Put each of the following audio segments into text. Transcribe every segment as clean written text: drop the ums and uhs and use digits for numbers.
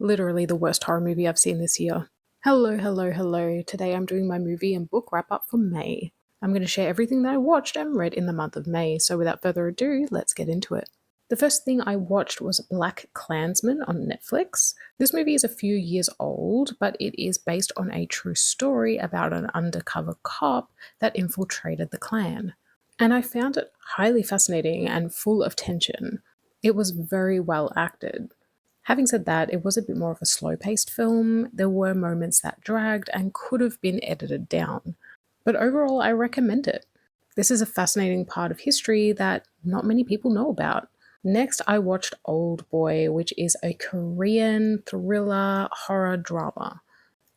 Literally the worst horror movie I've seen this year. Hello, hello, hello. Today I'm doing my movie and book wrap up for May. I'm going to share everything that I watched and read in the month of May, so without further ado, let's get into it. The first thing I watched was Black Klansman on Netflix. This movie is a few years old, but it is based on a true story about an undercover cop that infiltrated the Klan. And I found it highly fascinating and full of tension. It was very well acted. Having said that, it was a bit more of a slow paced film. There were moments that dragged and could have been edited down. But overall, I recommend it. This is a fascinating part of history that not many people know about. Next, I watched Old Boy, which is a Korean thriller horror drama.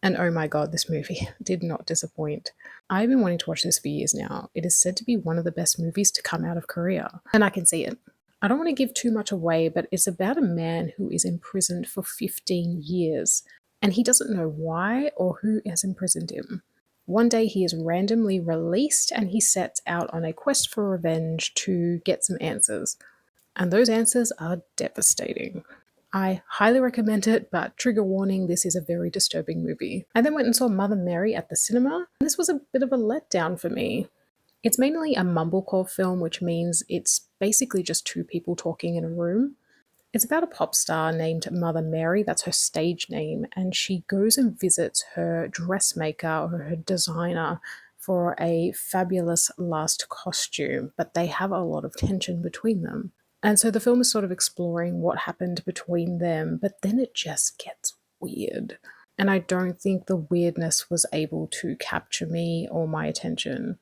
And oh my god, this movie did not disappoint. I've been wanting to watch this for years now. It is said to be one of the best movies to come out of Korea, and I can see it. I don't want to give too much away, but it's about a man who is imprisoned for 15 years, and he doesn't know why or who has imprisoned him. One day he is randomly released and he sets out on a quest for revenge to get some answers. And those answers are devastating. I highly recommend it, but trigger warning, this is a very disturbing movie. I then went and saw Mother Mary at the cinema. This was a bit of a letdown for me. It's mainly a mumblecore film, which means it's basically just two people talking in a room. It's about a pop star named Mother Mary, that's her stage name, and she goes and visits her dressmaker or her designer for a fabulous last costume, but they have a lot of tension between them. And so the film is sort of exploring what happened between them, but then it just gets weird. And I don't think the weirdness was able to capture me or my attention.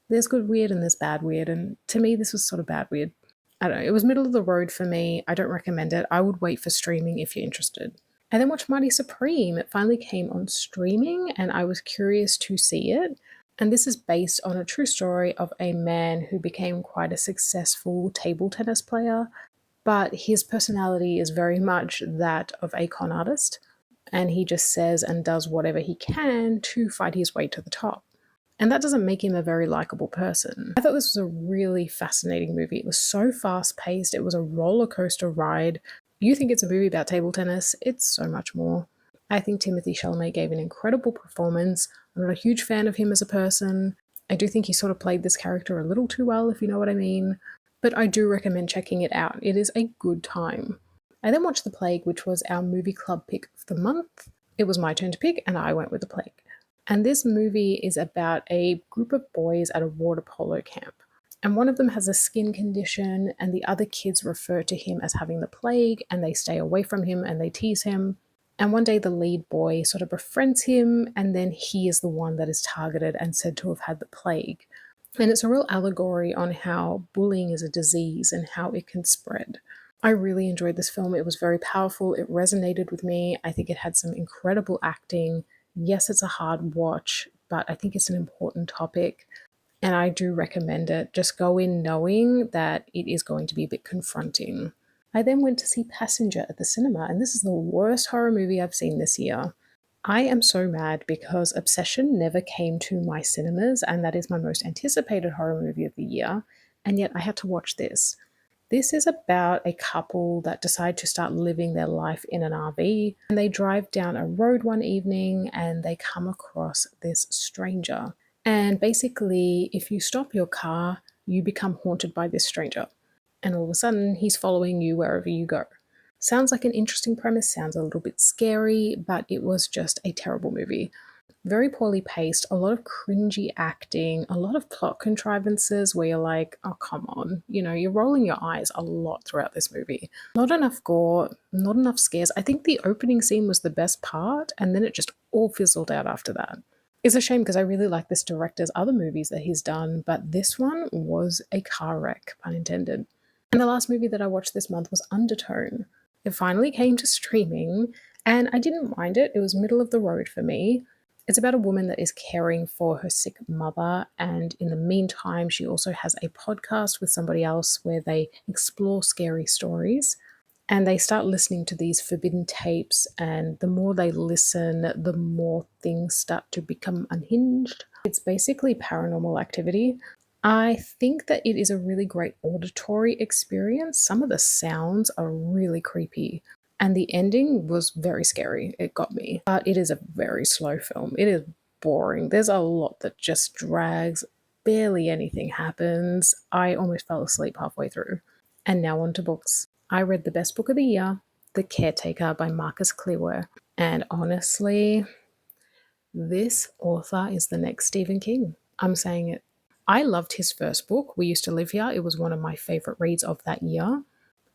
There's good weird and there's bad weird, and to me, this was sort of bad weird. I don't know, it was middle of the road for me. I don't recommend it. I would wait for streaming if you're interested. I then watched Mighty Supreme. It finally came on streaming, and I was curious to see it. And this is based on a true story of a man who became quite a successful table tennis player, but his personality is very much that of a con artist, and he just says and does whatever he can to fight his way to the top. And that doesn't make him a very likable person. I thought this was a really fascinating movie. It was so fast paced, it was a roller coaster ride. You think it's a movie about table tennis, it's so much more. I think Timothée Chalamet gave an incredible performance. I'm not a huge fan of him as a person. I do think he sort of played this character a little too well, if you know what I mean. But I do recommend checking it out. It is a good time. I then watched The Plague, which was our movie club pick of the month. It was my turn to pick, and I went with The Plague. And this movie is about a group of boys at a water polo camp. And one of them has a skin condition, and the other kids refer to him as having the plague, and they stay away from him and they tease him. And one day the lead boy sort of befriends him, and then he is the one that is targeted and said to have had the plague. And it's a real allegory on how bullying is a disease and how it can spread. I really enjoyed this film. It was very powerful. It resonated with me. I think it had some incredible acting. Yes, it's a hard watch, but I think it's an important topic, and I do recommend it. Just go in knowing that it is going to be a bit confronting. I then went to see Passenger at the cinema, and this is the worst horror movie I've seen this year. I am so mad because Obsession never came to my cinemas, and that is my most anticipated horror movie of the year, and yet I had to watch this. This is about a couple that decide to start living their life in an RV, and they drive down a road one evening and they come across this stranger. And basically, if you stop your car, you become haunted by this stranger. And all of a sudden, he's following you wherever you go. Sounds like an interesting premise, sounds a little bit scary, but it was just a terrible movie. Very poorly paced, a lot of cringy acting, a lot of plot contrivances where you're like, oh, come on. You know, you're rolling your eyes a lot throughout this movie. Not enough gore, not enough scares. I think the opening scene was the best part, and then it just all fizzled out after that. It's a shame because I really like this director's other movies that he's done, but this one was a car wreck, pun intended. And the last movie that I watched this month was Undertone. It finally came to streaming, and I didn't mind it. It was middle of the road for me. It's about a woman that is caring for her sick mother, and in the meantime, she also has a podcast with somebody else where they explore scary stories. And they start listening to these forbidden tapes, and the more they listen, the more things start to become unhinged. It's basically paranormal activity. I think that it is a really great auditory experience. Some of the sounds are really creepy. And the ending was very scary. It got me. But it is a very slow film. It is boring. There's a lot that just drags. Barely anything happens. I almost fell asleep halfway through. And now on to books. I read the best book of the year, The Caretaker by Marcus Clearwell. And honestly, this author is the next Stephen King. I'm saying it. I loved his first book, We Used to Live Here. It was one of my favorite reads of that year.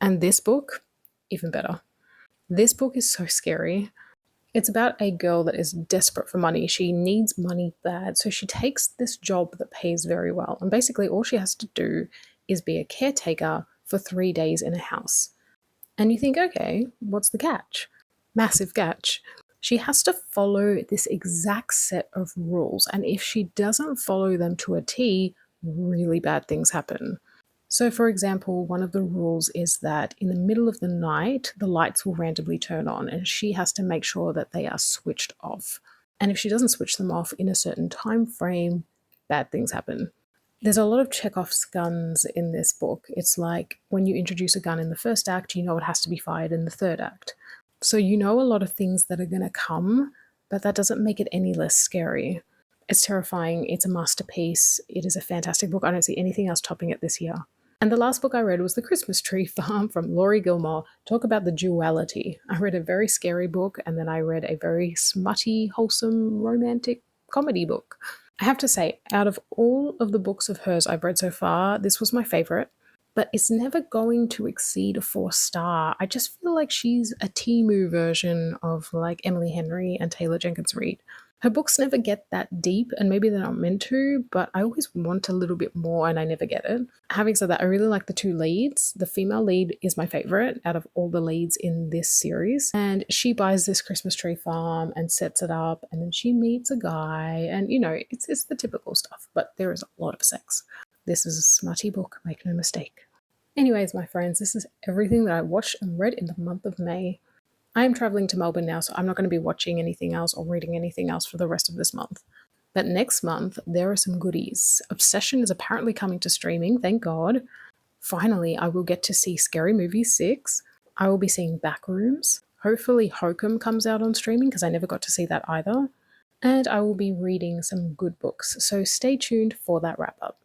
And this book, even better. This book is so scary. It's about a girl that is desperate for money. She needs money bad. So she takes this job that pays very well. And basically, all she has to do is be a caretaker for 3 days in a house. And you think, okay, what's the catch? Massive catch. She has to follow this exact set of rules. And if she doesn't follow them to a T, really bad things happen. So, for example, one of the rules is that in the middle of the night, the lights will randomly turn on, and she has to make sure that they are switched off. And if she doesn't switch them off in a certain time frame, bad things happen. There's a lot of Chekhov's guns in this book. It's like when you introduce a gun in the first act, you know it has to be fired in the third act. So you know a lot of things that are going to come, but that doesn't make it any less scary. It's terrifying. It's a masterpiece. It is a fantastic book. I don't see anything else topping it this year. And the last book I read was The Christmas Tree Farm from Laurie Gilmore. Talk about the duality. I read a very scary book, and then I read a very smutty, wholesome, romantic comedy book. I have to say, out of all of the books of hers I've read so far, this was my favorite, but it's never going to exceed a 4-star. I just feel like she's a Timu version of like Emily Henry and Taylor Jenkins Reid. Her books never get that deep, and maybe they're not meant to, but I always want a little bit more and I never get it. Having said that, I really like the two leads. The female lead is my favorite out of all the leads in this series. And she buys this Christmas tree farm and sets it up, and then she meets a guy, and it's the typical stuff, but there is a lot of sex. This is a smutty book, make no mistake. Anyways, my friends, this is everything that I watched and read in the month of May. I am traveling to Melbourne now, so I'm not going to be watching anything else or reading anything else for the rest of this month. But next month, there are some goodies. Obsession is apparently coming to streaming, thank God. Finally, I will get to see Scary Movie 6. I will be seeing Backrooms. Hopefully Hokum comes out on streaming because I never got to see that either. And I will be reading some good books, so stay tuned for that wrap up.